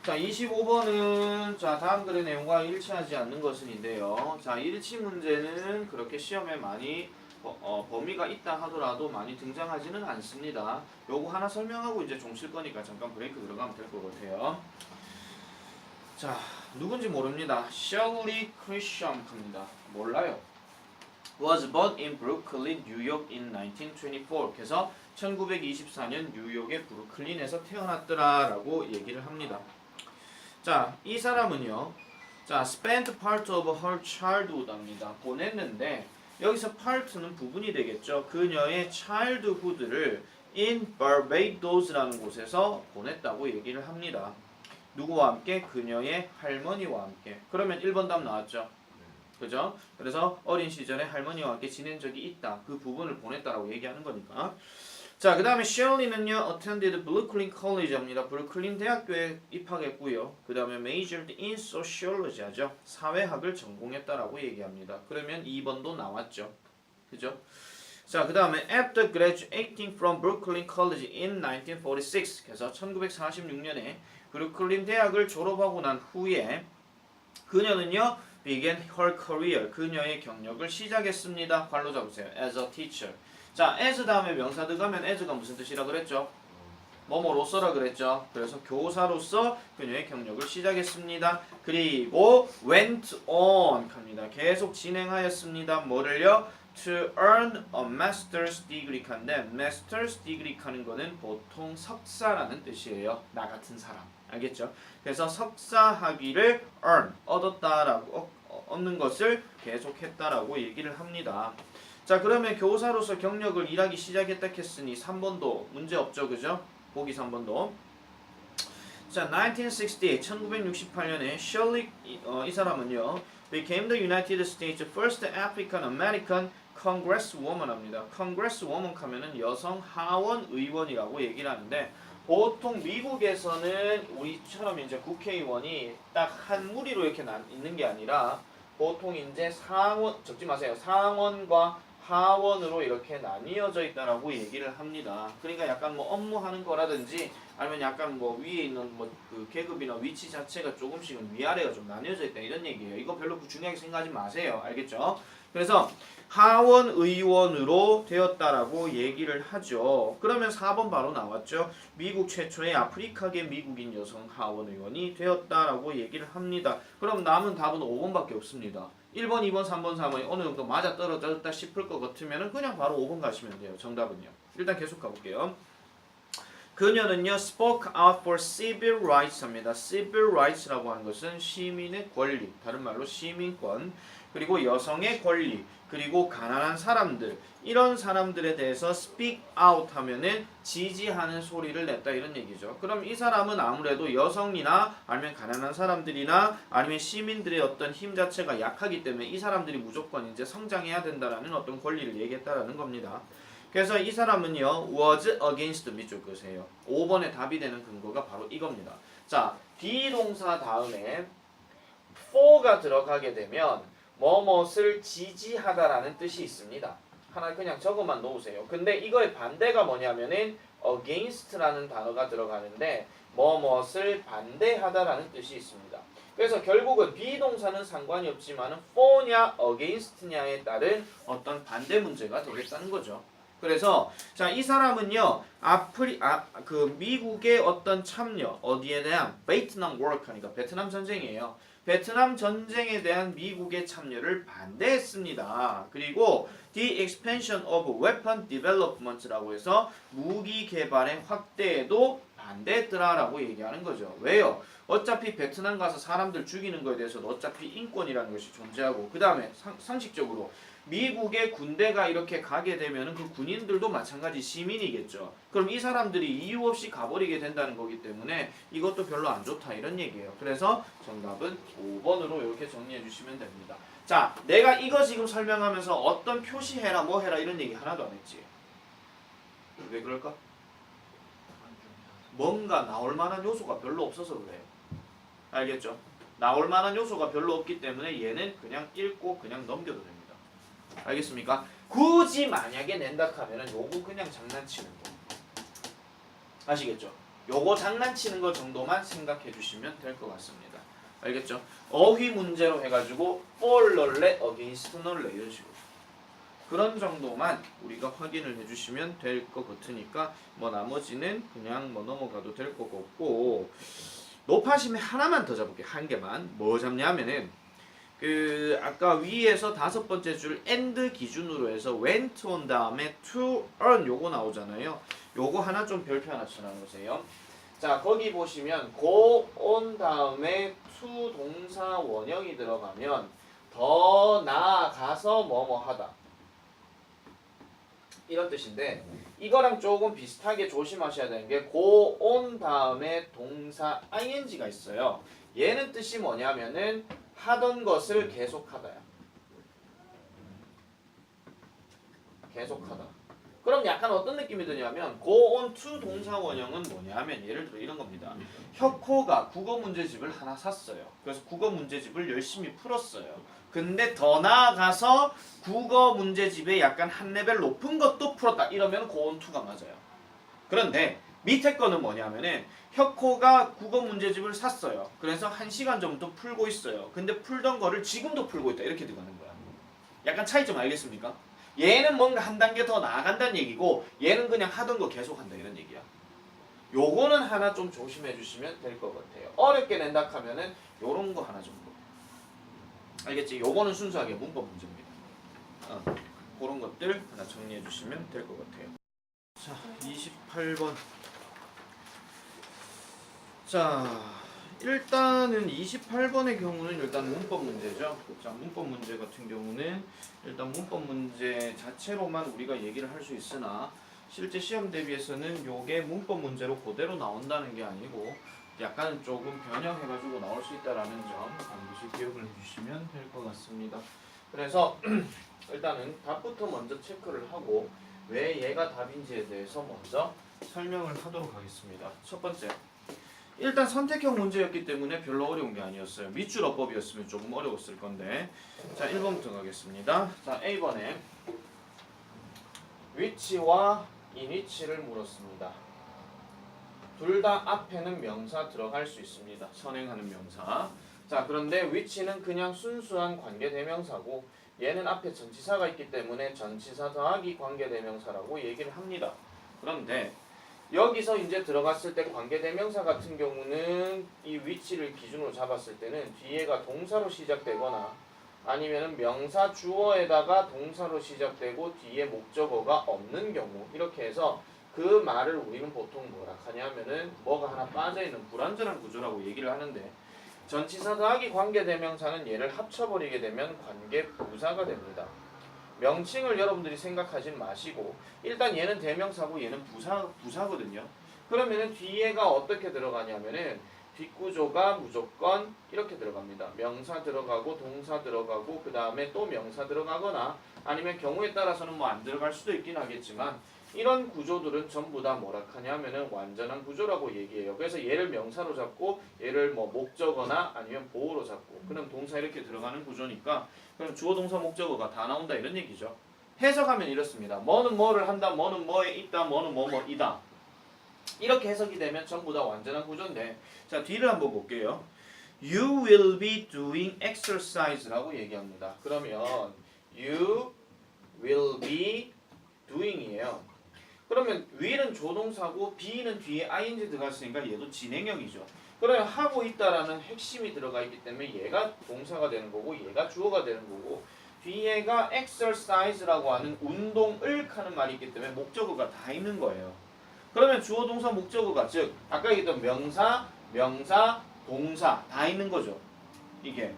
자, 25번은 자, 다음 글의 내용과 일치하지 않는 것은인데요. 자, 일치 문제는 그렇게 시험에 많이 범위가 있다 하더라도 많이 등장하지는 않습니다. 요거 하나 설명하고 이제 종 칠 거니까 잠깐 브레이크 들어가면 될 것 같아요. 자, 누군지 모릅니다. 셜리 크리샴크입니다. 몰라요. Was born in Brooklyn, New York in 1924. 그래서 1924년 뉴욕의 브루클린에서 태어났더라라고 얘기를 합니다. 자, 이 사람은요. 자, spent part of her childhood 합니다. 보냈는데 여기서 part는 부분이 되겠죠. 그녀의 childhood를 in Barbados라는 곳에서 보냈다고 얘기를 합니다. 누구와 함께? 그녀의 할머니와 함께. 그러면 1번 답 나왔죠. 그죠? 그래서 어린 시절에 할머니와 함께 지낸 적이 있다. 그 부분을 보냈다라고 얘기하는 거니까. 자, 그 다음에 셜리는요, attended Brooklyn College입니다. 브루클린 대학교에 입학했고요. 그 다음에 majored in sociology 하죠. 사회학을 전공했다라고 얘기합니다. 그러면 2번도 나왔죠. 그죠? 자, 그 다음에 after graduating from Brooklyn College in 1946. 그래서 1946년에 브루클린 대학을 졸업하고 난 후에 그녀는요, began her career. 그녀의 경력을 시작했습니다. 괄호 잡으세요. as a teacher. 자, as 다음에 명사 들어가면 as가 무슨 뜻이라 그랬죠? 뭐뭐로서라 그랬죠. 그래서 교사로서 그녀의 경력을 시작했습니다. 그리고 went on 합니다. 계속 진행하였습니다. 뭐를요? to earn a master's degree 칸데 master's degree 하는 거는 보통 석사라는 뜻이에요. 나 같은 사람. 알겠죠? 그래서 석사 학위를 earn, 얻었다라고 얻는 것을 계속했다라고 얘기를 합니다. 자, 그러면 교사로서 경력을 일하기 시작했다 했으니 3번도 문제 없죠. 그죠? 보기 3번도. 자, 1968년에 셜리 이 사람은요. became the United States first African American Congresswoman 합니다. Congresswoman 하면은 여성 하원 의원이라고 얘기를 하는데 보통 미국에서는 우리처럼 이제 국회의원이 딱 한 무리로 이렇게 있는 게 아니라 보통 이제 상원 적지 마세요. 상원과 하원으로 이렇게 나뉘어져 있다라고 얘기를 합니다. 그러니까 약간 뭐 업무하는 거라든지 아니면 약간 뭐 위에 있는 뭐 그 계급이나 위치 자체가 조금씩은 위아래가 좀 나뉘어져 있다 이런 얘기예요. 이거 별로 중요하게 생각하지 마세요. 알겠죠? 그래서 하원 의원으로 되었다라고 얘기를 하죠. 그러면 4번 바로 나왔죠. 미국 최초의 아프리카계 미국인 여성 하원 의원이 되었다라고 얘기를 합니다. 그럼 남은 답은 5번밖에 없습니다. 1번, 2번, 3번, 4번이 어느 정도 맞아떨어졌다 싶을 것 같으면 그냥 바로 5번 가시면 돼요. 정답은요. 일단 계속 가볼게요. 그녀는요, spoke out for civil rights 합니다. civil rights라고 하는 것은 시민의 권리, 다른 말로 시민권, 그리고 여성의 권리, 그리고 가난한 사람들, 이런 사람들에 대해서 speak out 하면은 지지하는 소리를 냈다 이런 얘기죠. 그럼 이 사람은 아무래도 여성이나 아니면 가난한 사람들이나 아니면 시민들의 어떤 힘 자체가 약하기 때문에 이 사람들이 무조건 이제 성장해야 된다라는 어떤 권리를 얘기했다라는 겁니다. 그래서 이 사람은요, was against 밑줄 그으세요. 5번의 답이 되는 근거가 바로 이겁니다. 자, 비동사 다음에 for가 들어가게 되면 뭐뭇을 지지하다라는 뜻이 있습니다. 하나 그냥 적어만 놓으세요. 근데 이거의 반대가 뭐냐면은 against라는 단어가 들어가는데 뭐뭇을 반대하다라는 뜻이 있습니다. 그래서 결국은 비동사는 상관이 없지만 for냐 against냐에 따른 어떤 반대 문제가 되겠다는 거죠. 그래서 자, 이 사람은요, 그 미국의 어떤 참여 어디에 대한 베트남 워크 하니까 베트남 전쟁이에요. 베트남 전쟁에 대한 미국의 참여를 반대했습니다. 그리고 the expansion of weapon development라고 해서 무기 개발의 확대에도 반대했더라라고 얘기하는 거죠. 왜요? 어차피 베트남 가서 사람들 죽이는 거에 대해서도 어차피 인권이라는 것이 존재하고 그 다음에 상식적으로 미국의 군대가 이렇게 가게 되면 그 군인들도 마찬가지 시민이겠죠. 그럼 이 사람들이 이유 없이 가버리게 된다는 거기 때문에 이것도 별로 안 좋다 이런 얘기예요. 그래서 정답은 5번으로 이렇게 정리해 주시면 됩니다. 자, 내가 이거 지금 설명하면서 어떤 표시해라 뭐 해라 이런 얘기 하나도 안 했지. 왜 그럴까? 뭔가 나올 만한 요소가 별로 없어서 그래요. 알겠죠? 나올 만한 요소가 별로 없기 때문에 얘는 그냥 읽고 그냥 넘겨도 됩니다. 알겠습니까? 굳이 만약에 낸다 하면은 요거 그냥 장난치는 거. 아시겠죠? 요거 장난치는 거 정도만 생각해 주시면 될 것 같습니다. 알겠죠? 어휘 문제로 해가지고 for 널레, against 널레 이런 식으로 그런 정도만 우리가 확인을 해주시면 될 것 같으니까 뭐 나머지는 그냥 뭐 넘어가도 될 것 같고 높아심에 하나만 더 잡을게요. 한 개만. 뭐 잡냐면은 그 아까 위에서 다섯 번째 줄 and 기준으로 해서 went on 다음에 to earn 요거 나오잖아요. 요거 하나 좀 별표 하나 쳐놔보세요. 자 거기 보시면 go on 다음에 to 동사 원형이 들어가면 더 나아가서 뭐뭐 하다 이런 뜻인데 이거랑 조금 비슷하게 조심하셔야 되는 게 go on 다음에 동사 ing가 있어요. 얘는 뜻이 뭐냐면은 하던 것을 계속하다야. 계속하다. 그럼 약간 어떤 느낌이 드냐면 go on to 동사 원형은 뭐냐면 예를 들어 이런 겁니다. 혁호가 국어 문제집을 하나 샀어요. 그래서 국어 문제집을 열심히 풀었어요. 근데 더 나아가서 국어 문제집에 약간 한 레벨 높은 것도 풀었다. 이러면 go on to가 맞아요. 그런데 밑에 거는 뭐냐면은 혁호가 국어 문제집을 샀어요. 그래서 1시간 전부터 풀고 있어요. 근데 풀던 거를 지금도 풀고 있다. 이렇게 들어가는 거야. 약간 차이점 알겠습니까? 얘는 뭔가 한 단계 더 나아간다는 얘기고 얘는 그냥 하던 거 계속한다 이런 얘기야. 요거는 하나 좀 조심해 주시면 될 것 같아요. 어렵게 낸다 하면은 요런 거 하나 정도. 알겠지? 요거는 순수하게 문법 문제입니다. 그런 것들 하나 정리해 주시면 될 것 같아요. 자, 28번. 자, 일단은 28번의 경우는 일단 문법 문제죠. 자, 문법 문제 같은 경우는 일단 문법 문제 자체로만 우리가 얘기를 할 수 있으나 실제 시험 대비해서는 요게 문법 문제로 그대로 나온다는 게 아니고 약간 조금 변형해가지고 나올 수 있다라는 점 반드시 기억을 해주시면 될 것 같습니다. 그래서 일단은 답부터 먼저 체크를 하고 왜 얘가 답인지에 대해서 먼저 설명을 하도록 하겠습니다. 첫 번째, 일단 선택형 문제였기 때문에 별로 어려운 게 아니었어요. 밑줄 어법이었으면 조금 어려웠을 건데 자 1번부터 가겠습니다. 자 A번에 which와 in which를 물었습니다. 둘 다 앞에는 명사 들어갈 수 있습니다. 선행하는 명사. 자 그런데 which는 그냥 순수한 관계대명사고 얘는 앞에 전치사가 있기 때문에 전치사 더하기 관계대명사라고 얘기를 합니다. 그런데 여기서 이제 들어갔을 때 관계대명사 같은 경우는 이 which를 기준으로 잡았을 때는 뒤에가 동사로 시작되거나 아니면은 명사 주어에다가 동사로 시작되고 뒤에 목적어가 없는 경우 이렇게 해서 그 말을 우리는 보통 뭐라 하냐면은 뭐가 하나 빠져있는 불완전한 구조라고 얘기를 하는데 전치사 더하기 관계대명사는 얘를 합쳐버리게 되면 관계부사가 됩니다. 명칭을 여러분들이 생각하지 마시고 일단 얘는 대명사고 얘는 부사거든요. 그러면은 뒤에가 어떻게 들어가냐면은 뒷구조가 무조건 이렇게 들어갑니다. 명사 들어가고 동사 들어가고 그 다음에 또 명사 들어가거나 아니면 경우에 따라서는 뭐 안 들어갈 수도 있긴 하겠지만 이런 구조들은 전부 다 뭐라 하냐면은 완전한 구조라고 얘기해요. 그래서 얘를 명사로 잡고 얘를 뭐 목적어나 아니면 보호로 잡고 그럼 동사 이렇게 들어가는 구조니까 그럼 주어 동사 목적어가 다 나온다 이런 얘기죠. 해석하면 이렇습니다. 뭐는 뭐를 한다, 뭐는 뭐에 있다, 뭐는 뭐뭐이다. 이렇게 해석이 되면 전부 다 완전한 구조인데 자 뒤를 한번 볼게요. You will be doing exercise라고 얘기합니다. 그러면 you will be doing이에요. 그러면 will은 조동사고 be는 뒤에 ing 들어갔으니까 얘도 진행형이죠. 그러면 하고 있다라는 핵심이 들어가 있기 때문에 얘가 동사가 되는 거고 얘가 주어가 되는 거고 뒤에가 exercise라고 하는 운동을 하는 말이 있기 때문에 목적어가 다 있는 거예요. 그러면 주어 동사 목적어가 즉 아까 얘기했던 명사, 동사 다 있는 거죠. 이게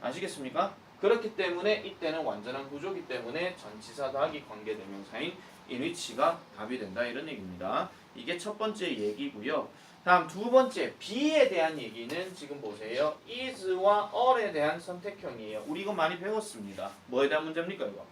아시겠습니까? 그렇기 때문에 이때는 완전한 구조이기 때문에 전치사 더하기 관계대명사인 in which가 답이 된다 이런 얘기입니다. 이게 첫 번째 얘기고요. 다음 두 번째 B에 대한 얘기는 지금 보세요. is와 all에 대한 선택형이에요. 우리 이거 많이 배웠습니다. 뭐에 대한 문제입니까 이거?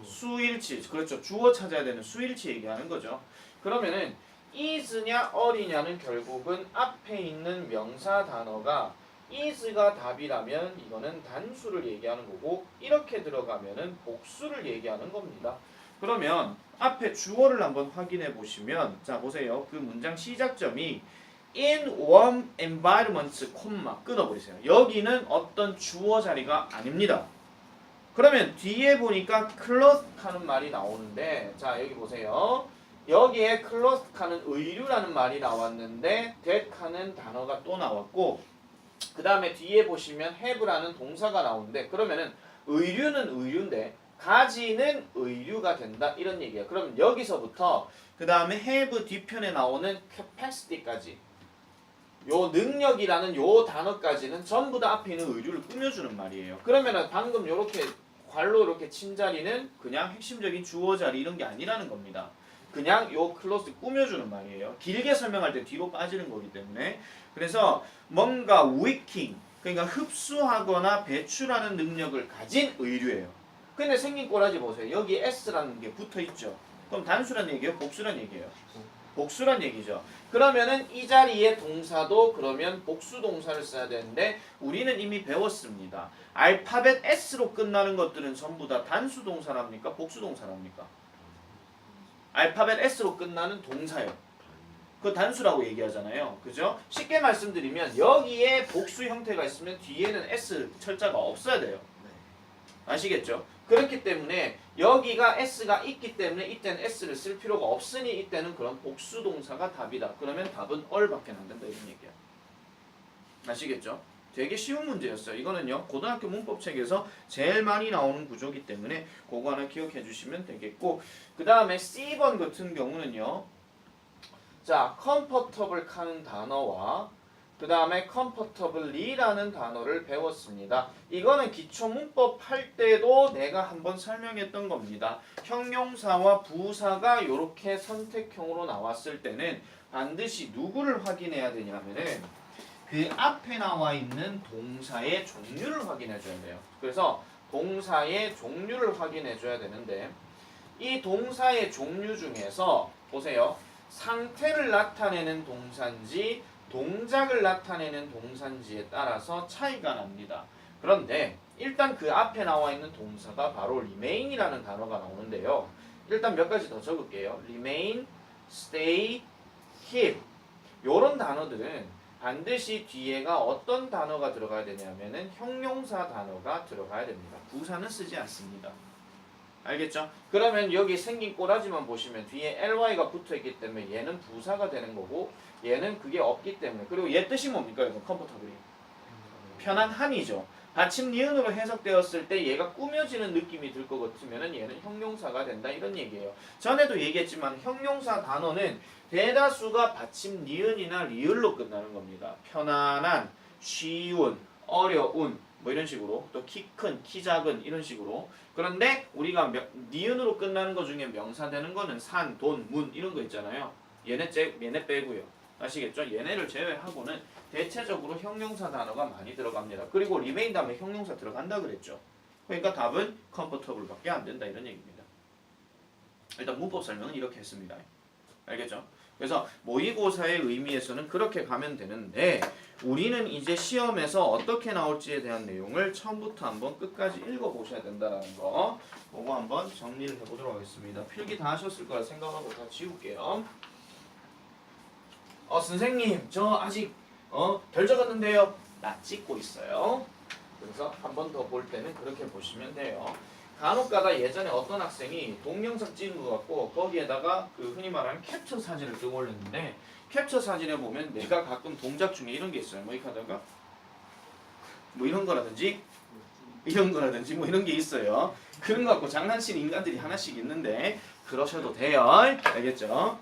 수일치. 그렇죠. 주어 찾아야 되는 수일치 얘기하는 거죠. 그러면은 is냐 all이냐는 결국은 앞에 있는 명사 단어가 is가 답이라면 이거는 단수를 얘기하는 거고 이렇게 들어가면은 복수를 얘기하는 겁니다. 그러면 앞에 주어를 한번 확인해 보시면 자 보세요. 그 문장 시작점이 in warm environments, 끊어버리세요. 여기는 어떤 주어 자리가 아닙니다. 그러면 뒤에 보니까 cloth 하는 말이 나오는데 자 여기 보세요. 여기에 cloth 하는 의류라는 말이 나왔는데 that 하는 단어가 또 나왔고 그 다음에 뒤에 보시면 have라는 동사가 나오는데 그러면은 의류는 의류인데 가지는 의류가 된다 이런 얘기예요. 그럼 여기서부터 그 다음에 have 뒤편에 나오는 capacity까지 요 능력이라는 요 단어까지는 전부 다 앞에 있는 의류를 꾸며주는 말이에요. 그러면은 방금 요렇게 괄로 이렇게 친 자리는 그냥 핵심적인 주어 자리 이런 게 아니라는 겁니다. 그냥 요 클로스 꾸며주는 말이에요. 길게 설명할 때 뒤로 빠지는 거기 때문에 그래서 뭔가 wicking 그러니까 흡수하거나 배출하는 능력을 가진 의류예요. 근데 생긴 꼬라지 보세요. 여기 s라는 게 붙어 있죠. 그럼 단수란 얘기예요? 복수란 얘기예요? 복수란 얘기죠. 그러면은 이 자리에 동사도 그러면 복수 동사를 써야 되는데 우리는 이미 배웠습니다. 알파벳 S로 끝나는 것들은 전부 다 단수 동사랍니까? 복수 동사랍니까? 알파벳 S로 끝나는 동사예요. 그 단수라고 얘기하잖아요. 그죠? 쉽게 말씀드리면 여기에 복수 형태가 있으면 뒤에는 S 철자가 없어야 돼요. 아시겠죠? 그렇기 때문에 여기가 S가 있기 때문에 이때는 S를 쓸 필요가 없으니 이때는 그런 복수 동사가 답이다. 그러면 답은 얼밖에 안 된다 이런 얘기야. 아시겠죠? 되게 쉬운 문제였어요. 이거는요 고등학교 문법책에서 제일 많이 나오는 구조이기 때문에 그거 하나 기억해 주시면 되겠고 그 다음에 C번 같은 경우는요 자 comfortable 하는 단어와 그 다음에 comfortably라는 단어를 배웠습니다. 이거는 기초문법 할 때도 내가 한번 설명했던 겁니다. 형용사와 부사가 이렇게 선택형으로 나왔을 때는 반드시 누구를 확인해야 되냐면은 그 앞에 나와 있는 동사의 종류를 확인해 줘야 돼요. 그래서 동사의 종류를 확인해 줘야 되는데 이 동사의 종류 중에서 보세요. 상태를 나타내는 동사인지 동작을 나타내는 동사인지에 따라서 차이가 납니다. 그런데 일단 그 앞에 나와 있는 동사가 바로 remain이라는 단어가 나오는데요. 일단 몇 가지 더 적을게요. remain, stay, keep 이런 단어들은 반드시 뒤에가 어떤 단어가 들어가야 되냐면은 형용사 단어가 들어가야 됩니다. 부사는 쓰지 않습니다. 알겠죠? 그러면 여기 생긴 꼬라지만 보시면 뒤에 ly가 붙어있기 때문에 얘는 부사가 되는 거고 얘는 그게 없기 때문에 그리고 얘 뜻이 뭡니까? 이거 comfortably 편안함이죠. 받침 니은으로 해석되었을 때 얘가 꾸며지는 느낌이 들 것 같으면 얘는 형용사가 된다 이런 얘기예요. 전에도 얘기했지만 형용사 단어는 대다수가 받침 니은이나 리을로 끝나는 겁니다. 편안한, 쉬운, 어려운 뭐 이런 식으로 또 키 큰, 키 작은 이런 식으로 그런데 우리가 니은으로 끝나는 것 중에 명사 되는 거는 산, 돈, 문 이런 거 있잖아요. 얘네 빼고요. 아시겠죠? 얘네를 제외하고는 대체적으로 형용사 단어가 많이 들어갑니다. 그리고 remain 다음에 형용사 들어간다 그랬죠. 그러니까 답은 comfortable밖에 안 된다 이런 얘기입니다. 일단 문법 설명은 이렇게 했습니다. 알겠죠? 그래서 모의고사의 의미에서는 그렇게 가면 되는데 우리는 이제 시험에서 어떻게 나올지에 대한 내용을 처음부터 한번 끝까지 읽어보셔야 된다는 거 그거 한번 정리를 해보도록 하겠습니다. 필기 다 하셨을 거라 생각하고 다 지울게요. 선생님 저 아직 덜 적었는데요. 나 찍고 있어요. 그래서 한 번 더 볼 때는 그렇게 보시면 돼요. 간혹가다 예전에 어떤 학생이 동영상 찍은 것 같고 거기에다가 그 흔히 말하는 캡처 사진을 뜨고 올렸는데 캡처 사진에 보면 내가 가끔 동작 중에 이런 게 있어요. 뭐 이렇게 하다가 뭐 이런 거라든지 이런 거라든지 뭐 이런 게 있어요. 그런 거 갖고 장난치는 인간들이 하나씩 있는데 그러셔도 돼요. 알겠죠?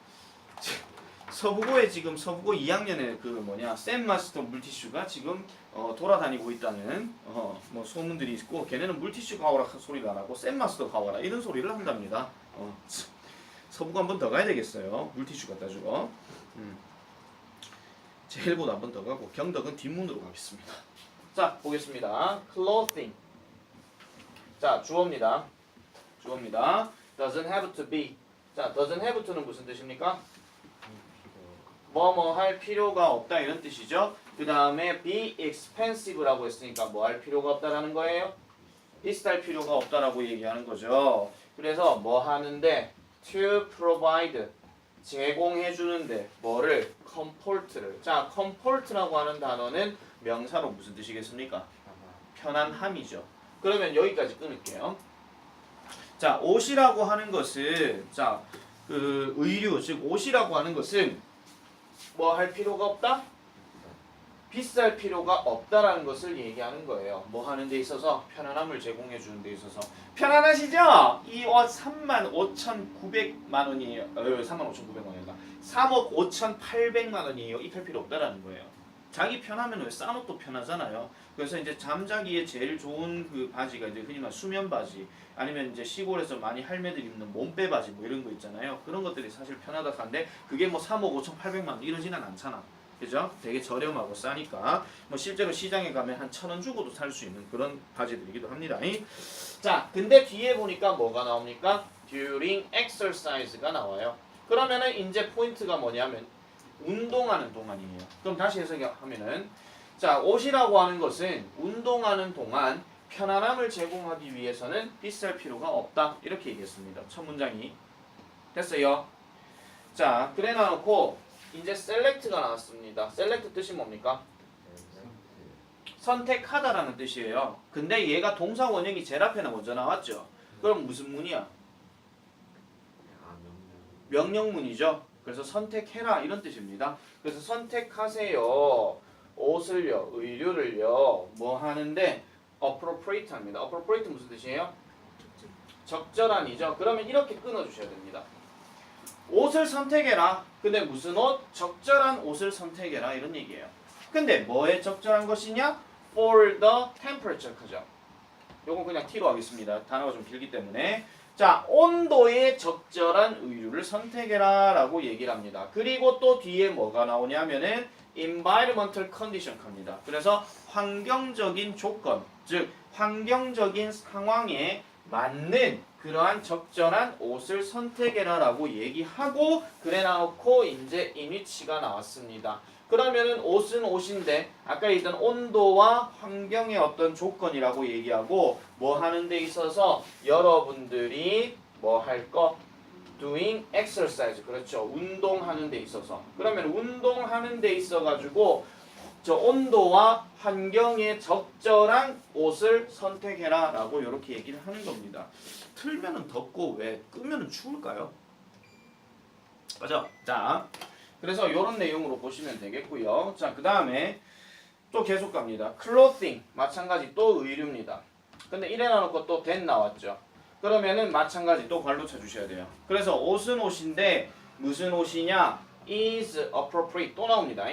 서부고에 지금 서부고 2학년에 그 샘 마스터 물티슈가 지금 돌아다니고 있다는 뭐 소문들이 있고 걔네는 물티슈 가오라 소리가 안 하고 샘 마스터 가오라 이런 소리를 한답니다. 서부고 한 번 더 가야 되겠어요. 물티슈 갖다 주고. 제일보다 한 번 더 가고 경덕은 뒷문으로 가겠습니다. 자 보겠습니다. clothing. 자 주어입니다. doesn't have to be. 자 doesn't have to는 무슨 뜻입니까? 뭐 할 필요가 없다 이런 뜻이죠. 그 다음에 be expensive라고 했으니까 뭐 할 필요가 없다라는 거예요? 비쌀 필요가 없다라고 얘기하는 거죠. 그래서 뭐 하는데 to provide 제공해 주는데 뭐를 comfort를. 자, comfort라고 하는 단어는 명사로 무슨 뜻이겠습니까? 편안함이죠. 그러면 여기까지 끊을게요. 자, 옷이라고 하는 것은 자, 그 의류 즉 옷이라고 하는 것은 뭐 할 필요가 없다? 비쌀 필요가 없다라는 것을 얘기하는 거예요. 뭐 하는 데 있어서 편안함을 제공해 주는 데 있어서 편안하시죠? 이 옷 35,900만 원이에요. 35,900원인가? 3억 5,800만 원이에요. 입힐 필요 없다라는 거예요. 자기 편하면 왜 싼 옷도 편하잖아요. 그래서 이제 잠자기에 제일 좋은 그 바지가 이제 흔히 말 수면 바지 아니면 이제 시골에서 많이 할매들이 입는 몸빼 바지 뭐 이런 거 있잖아요. 그런 것들이 사실 편하다 한데 그게 뭐 3억 5,800만 원 이러지는 않잖아. 그죠? 되게 저렴하고 싸니까 뭐 실제로 시장에 가면 한 1,000원 주고도 살 수 있는 그런 바지들이기도 합니다. 자, 근데 뒤에 보니까 뭐가 나옵니까? during exercise가 나와요. 그러면은 이제 포인트가 뭐냐면 운동하는 동안이에요. 그럼 다시 해석하면은 자, 옷이라고 하는 것은 운동하는 동안 편안함을 제공하기 위해서는 비쌀 필요가 없다. 이렇게 얘기했습니다. 첫 문장이 됐어요. 자, 그래 놔놓고 이제 select가 나왔습니다. select 뜻이 뭡니까? 선택하다라는 뜻이에요. 근데 얘가 동사 원형이 제일 앞에 먼저 나왔죠. 그럼 무슨 문이야? 명령문이죠. 그래서 선택해라 이런 뜻입니다. 그래서 선택하세요. 옷을요, 의류를요, 뭐 하는데 appropriate 합니다. appropriate 무슨 뜻이에요? 적절한이죠. 그러면 이렇게 끊어주셔야 됩니다. 옷을 선택해라. 근데 무슨 옷? 적절한 옷을 선택해라 이런 얘기예요. 근데 뭐에 적절한 것이냐? For the temperature 크죠. 요건 그냥 T로 하겠습니다. 단어가 좀 길기 때문에. 자, 온도에 적절한 의류를 선택해라 라고 얘기를 합니다. 그리고 또 뒤에 뭐가 나오냐면은 environmental condition 합니다. 그래서 환경적인 조건, 즉 환경적인 상황에 맞는 그러한 적절한 옷을 선택해라 라고 얘기하고 그래 놔놓고 이제 이미치가 나왔습니다. 그러면은 옷은 옷인데 아까 얘기했던 온도와 환경의 어떤 조건이라고 얘기하고 뭐 하는 데 있어서 여러분들이 뭐 할 거? doing exercise. 그렇죠. 운동하는 데 있어서. 그러면 운동하는 데 있어 가지고 저 온도와 환경에 적절한 옷을 선택해라 라고 이렇게 얘기를 하는 겁니다. 틀면은 덥고 왜 끄면은 추울까요? 맞아. 자, 그래서 이런 내용으로 보시면 되겠고요. 자, 그 다음에 또 계속 갑니다. clothing 마찬가지 또 의류입니다. 근데 이래 놔놓고 또 that 나왔죠. 그러면은 마찬가지 또 괄호 쳐주셔야 돼요. 그래서 옷은 옷인데 무슨 옷이냐? is appropriate 또 나옵니다.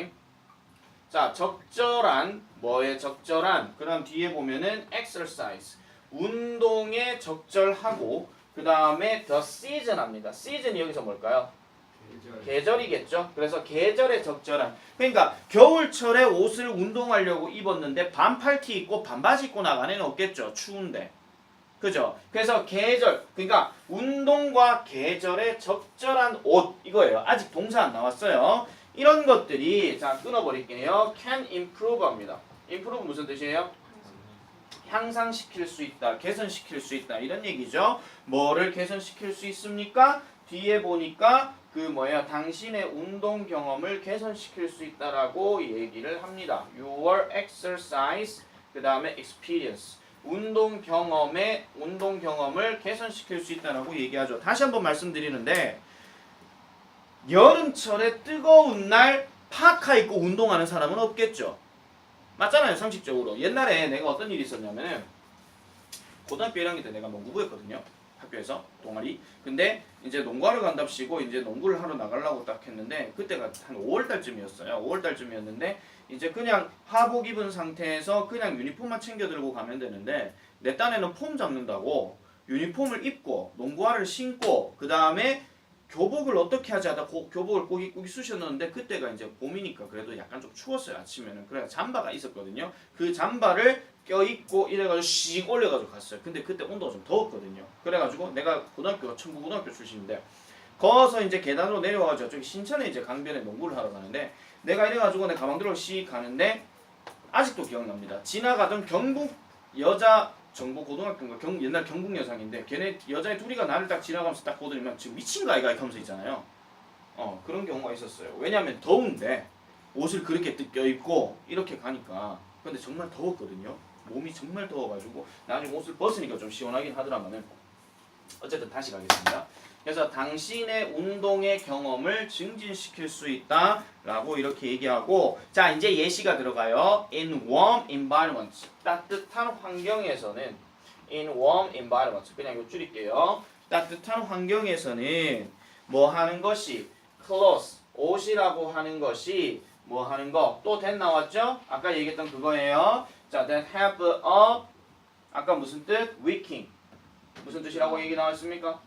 자, 적절한 뭐에 적절한 그 다음 뒤에 보면은 exercise 운동에 적절하고 그 다음에 the season 합니다. season이 여기서 뭘까요? 계절이겠죠. 그래서 계절에 적절한 그러니까 겨울철에 옷을 운동하려고 입었는데 반팔티 입고 반바지 입고 나가는 애는 없겠죠. 추운데. 그죠? 그래서 계절 그러니까 운동과 계절에 적절한 옷 이거예요. 아직 동사 안 나왔어요. 이런 것들이 자 끊어버릴게요. can improve 합니다. improve 무슨 뜻이에요? 향상시킬 수 있다, 개선시킬 수 있다 이런 얘기죠. 뭐를 개선시킬 수 있습니까? 뒤에 보니까 그 뭐야 당신의 운동 경험을 개선시킬 수 있다라고 얘기를 합니다. Your exercise 그 다음에 experience 운동 경험을 개선시킬 수 있다라고 얘기하죠. 다시 한번 말씀드리는데 여름철에 뜨거운 날 파카 입고 운동하는 사람은 없겠죠. 맞잖아요, 상식적으로. 옛날에 내가 어떤 일이 있었냐면은 고등학교 1학년 때 내가 농구부였거든요. 학교에서 동아리. 근데 이제 농구하러 간답시고 이제 농구를 하러 나가려고 딱 했는데 그때가 한 5월 달쯤이었어요. 5월 달쯤이었는데 이제 그냥 하복 입은 상태에서 그냥 유니폼만 챙겨 들고 가면 되는데 내 딴에는 폼 잡는다고 유니폼을 입고 농구화를 신고 그 다음에 교복을 어떻게 하지 하다 교복을 꼭 쑤셨는데 그때가 이제 봄이니까 그래도 약간 좀 추웠어요 아침에는. 그래서 잠바가 있었거든요. 그 잠바를 껴입고 이래가지고 씩 올려가지고 갔어요. 근데 그때 온도가 좀 더웠거든요. 그래가지고 내가 고등학교가 청구고등학교 출신인데 거기서 이제 계단으로 내려와가지고 저기 신천에 이제 강변에 농구를 하러 가는데 내가 이래가지고 내 가방 들고 씩 가는데 아직도 기억납니다. 지나가던 경북 여자 정보 고등학교인가 옛날 경북 여상인데 걔네 여자애 둘이가 나를 딱 지나가면서 딱 보더니만 지금 미친 거 아이가 하면서 있잖아요. 그런 경우가 있었어요. 왜냐하면 더운데 옷을 그렇게 껴입고 이렇게 가니까 근데 정말 더웠거든요. 몸이 정말 더워가지고 나중에 옷을 벗으니까 좀 시원하긴 하더라고는 어쨌든 다시 가겠습니다. 그래서 당신의 운동의 경험을 증진시킬 수 있다 라고 이렇게 얘기하고 자 이제 예시가 들어가요. In warm environments 따뜻한 환경에서는 In warm environments 그냥 이거 줄일게요. 따뜻한 환경에서는 뭐 하는 것이 clothes 옷이라고 하는 것이 뭐 하는 거 또 that 나왔죠? 아까 얘기했던 그거예요. 자 that have a 아까 무슨 뜻? wicking 무슨 뜻이라고 얘기 나왔습니까?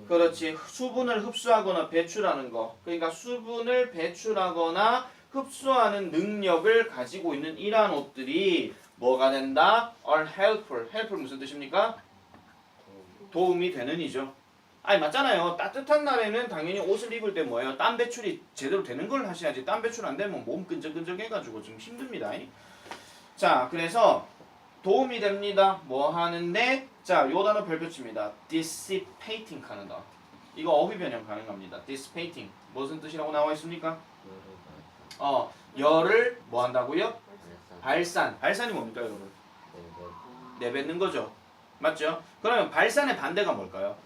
그렇지. 수분을 흡수하거나 배출하는 거. 그러니까 수분을 배출하거나 흡수하는 능력을 가지고 있는 이러한 옷들이 뭐가 된다? are helpful. helpful 무슨 뜻입니까? 도움이 되는 이죠. 아니 맞잖아요. 따뜻한 날에는 당연히 옷을 입을 때 뭐예요? 땀 배출이 제대로 되는 걸 하셔야지. 땀 배출 안 되면 몸 끈적끈적해가지고 좀 힘듭니다. 자 그래서 도움이 됩니다. 뭐 하는데? 자, 요 단어 별표 칩니다. dissipating 하는다. 이거 어휘 변형 가능합니다. dissipating. 무슨 뜻이라고 나와 있습니까? 열을 뭐 한다고요? 발산. 발산이 뭡니까, 여러분? 내뱉는 거죠. 맞죠? 그러면 발산의 반대가 뭘까요?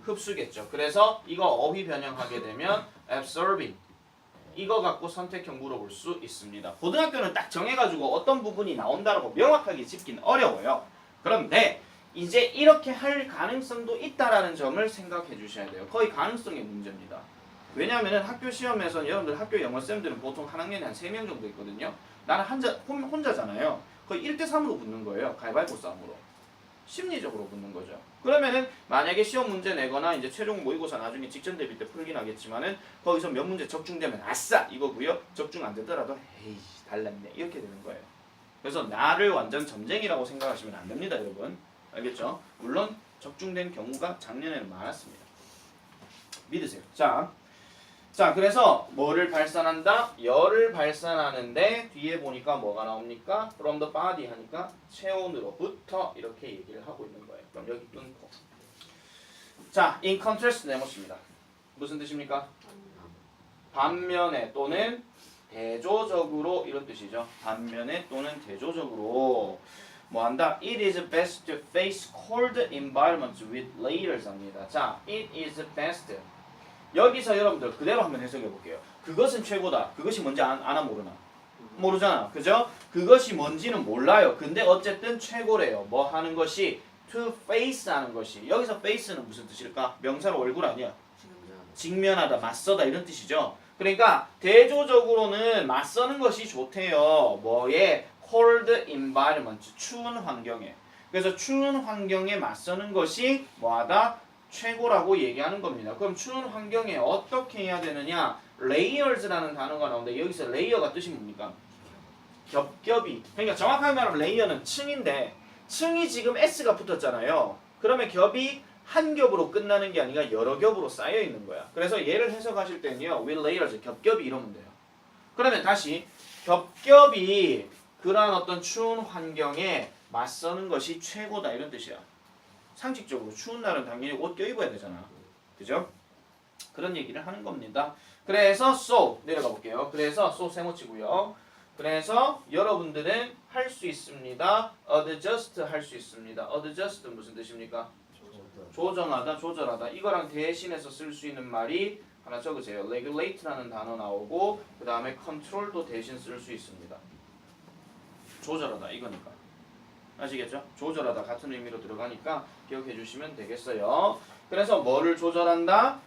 흡수겠죠. 그래서 이거 어휘 변형하게 되면 absorbing. 이거 갖고 선택형 물어볼 수 있습니다. 고등학교는 딱 정해가지고 어떤 부분이 나온다라고 명확하게 짚긴 어려워요. 그런데 이제 이렇게 할 가능성도 있다라는 점을 생각해 주셔야 돼요. 거의 가능성의 문제입니다. 왜냐하면 학교 시험에서 여러분들 학교 영어쌤들은 보통 한 학년에 한 3명 정도 있거든요. 나는 혼자잖아요. 거의 1대3으로 붙는 거예요. 가위바위보 싸움으로. 심리적으로 붙는 거죠. 그러면은 만약에 시험 문제 내거나 이제 최종 모의고사 나중에 직전 대비 때 풀긴 하겠지만은 거기서 몇 문제 적중되면 아싸 이거고요. 적중 안 되더라도 에이 달랐네 이렇게 되는 거예요. 그래서 나를 완전 점쟁이라고 생각하시면 안 됩니다, 여러분. 알겠죠? 물론 적중된 경우가 작년에는 많았습니다. 믿으세요. 자, 그래서 뭐를 발산한다? 열을 발산하는데 뒤에 보니까 뭐가 나옵니까? From the body 하니까 체온으로부터 이렇게 얘기를 하고 있는 거예요. 그럼 여기 끊고. 자, in contrast 네모입니다. 무슨 뜻입니까? 반면에 또는 대조적으로 이런 뜻이죠. 반면에 또는 대조적으로 뭐 한다? It is best to face cold environments with layers 합니다. 자, it is best. 여기서 여러분들 그대로 한번 해석해 볼게요. 그것은 최고다. 그것이 뭔지 아나 모르나? 모르잖아. 그죠? 그것이 뭔지는 몰라요. 근데 어쨌든 최고래요. 뭐 하는 것이? To face 하는 것이. 여기서 face는 무슨 뜻일까? 명사로 얼굴 아니야? 직면하다, 맞서다 이런 뜻이죠. 그러니까 대조적으로는 맞서는 것이 좋대요. 뭐에? cold environment. 추운 환경에. 그래서 추운 환경에 맞서는 것이 뭐하다? 최고라고 얘기하는 겁니다. 그럼 추운 환경에 어떻게 해야 되느냐? layers라는 단어가 나오는데 여기서 layer가 뜻이 뭡니까? 겹겹이. 그러니까 정확하게 말하면 layer는 층인데 층이 지금 S가 붙었잖아요. 그러면 겹이 한 겹으로 끝나는 게 아니라 여러 겹으로 쌓여 있는 거야. 그래서 얘를 해석하실 때는요. with layers 겹겹이 이러면 돼요. 그러면 다시 겹겹이 그러한 어떤 추운 환경에 맞서는 것이 최고다 이런 뜻이야. 상식적으로 추운 날은 당연히 옷 껴입어야 되잖아. 그죠? 그런 얘기를 하는 겁니다. 그래서 so 내려가 볼게요. 그래서 so 세모치고요. 그래서 여러분들은 할 수 있습니다. adjust 할 수 있습니다. adjust 무슨 뜻입니까? 조정하다, 조절하다. 이거랑 대신해서 쓸 수 있는 말이 하나 적으세요. regulate라는 단어 나오고 그 다음에 control도 대신 쓸 수 있습니다. 조절하다 이거니까. 아시겠죠? 조절하다 같은 의미로 들어가니까 기억해 주시면 되겠어요. 그래서 뭐를 조절한다?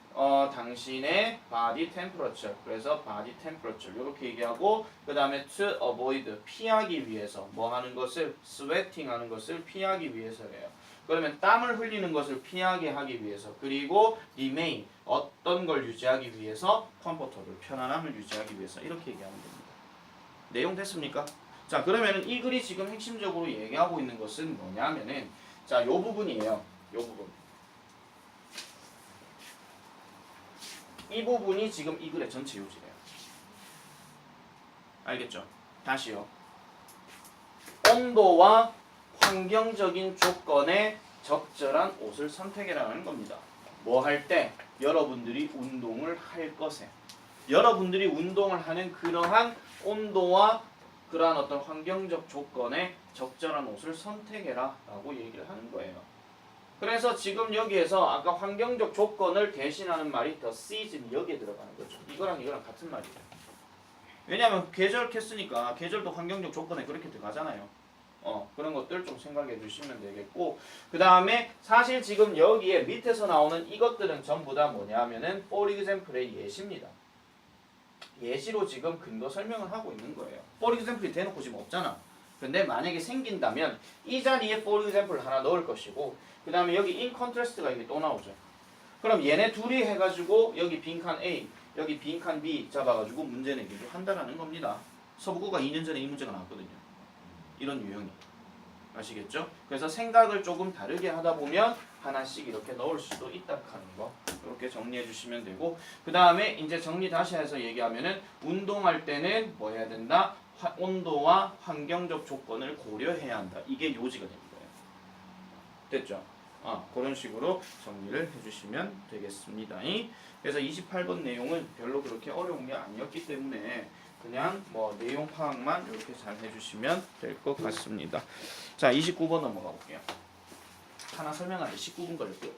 당신의 body temperature. 그래서 body temperature 이렇게 얘기하고 그 다음에 to avoid 피하기 위해서 뭐 하는 것을 sweating 하는 것을 피하기 위해서래요. 그러면 땀을 흘리는 것을 피하게 하기 위해서 그리고 remain 어떤 걸 유지하기 위해서 comfortable 편안함을 유지하기 위해서 이렇게 얘기하는 겁니다. 내용 됐습니까? 자 그러면은 이 글이 지금 핵심적으로 얘기하고 있는 것은 뭐냐면은 자 요 부분이에요. 요 부분. 이 부분이 지금 이 글의 전체 요지래요. 알겠죠? 다시요. 온도와 환경적인 조건에 적절한 옷을 선택해라는 겁니다. 뭐 할 때? 여러분들이 운동을 할 것에. 여러분들이 운동을 하는 그러한 온도와 그러한 어떤 환경적 조건에 적절한 옷을 선택해라 라고 얘기를 하는 거예요. 그래서 지금 여기에서 아까 환경적 조건을 대신하는 말이 the season 여기에 들어가는 거죠. 이거랑 같은 말이에요. 왜냐하면 계절 캤으니까 계절도 환경적 조건에 그렇게 들어가잖아요. 그런 것들 좀 생각해 주시면 되겠고, 그 다음에 사실 지금 여기에 밑에서 나오는 이것들은 전부 다 뭐냐면은 for example의 예시입니다. 예시로 지금 근거 설명을 하고 있는 거예요. for example이 대놓고 지금 없잖아. 근데 만약에 생긴다면 이 자리에 for example 하나 넣을 것이고, 그 다음에 여기 in contrast가 이게 또 나오죠. 그럼 얘네 둘이 해가지고 여기 빈칸 A, 여기 빈칸 B 잡아가지고 문제 내기도 한다라는 겁니다. 서부고가 2년 전에 이 문제가 나왔거든요. 이런 유형이. 아시겠죠? 그래서 생각을 조금 다르게 하다 보면 하나씩 이렇게 넣을 수도 있다 하는 거 이렇게 정리해 주시면 되고, 그 다음에 이제 정리 다시 해서 얘기하면은 운동할 때는 뭐 해야 된다? 온도와 환경적 조건을 고려해야 한다. 이게 요지가 되는 거예요. 됐죠? 그런 식으로 정리를 해주시면 되겠습니다. 그래서 28번 내용은 별로 그렇게 어려운 게 아니었기 때문에 그냥 뭐 내용 파악만 이렇게 잘 해주시면 될 것 같습니다. 자, 29번 넘어가 볼게요. 하나 설명하는데 19분 걸릴게요.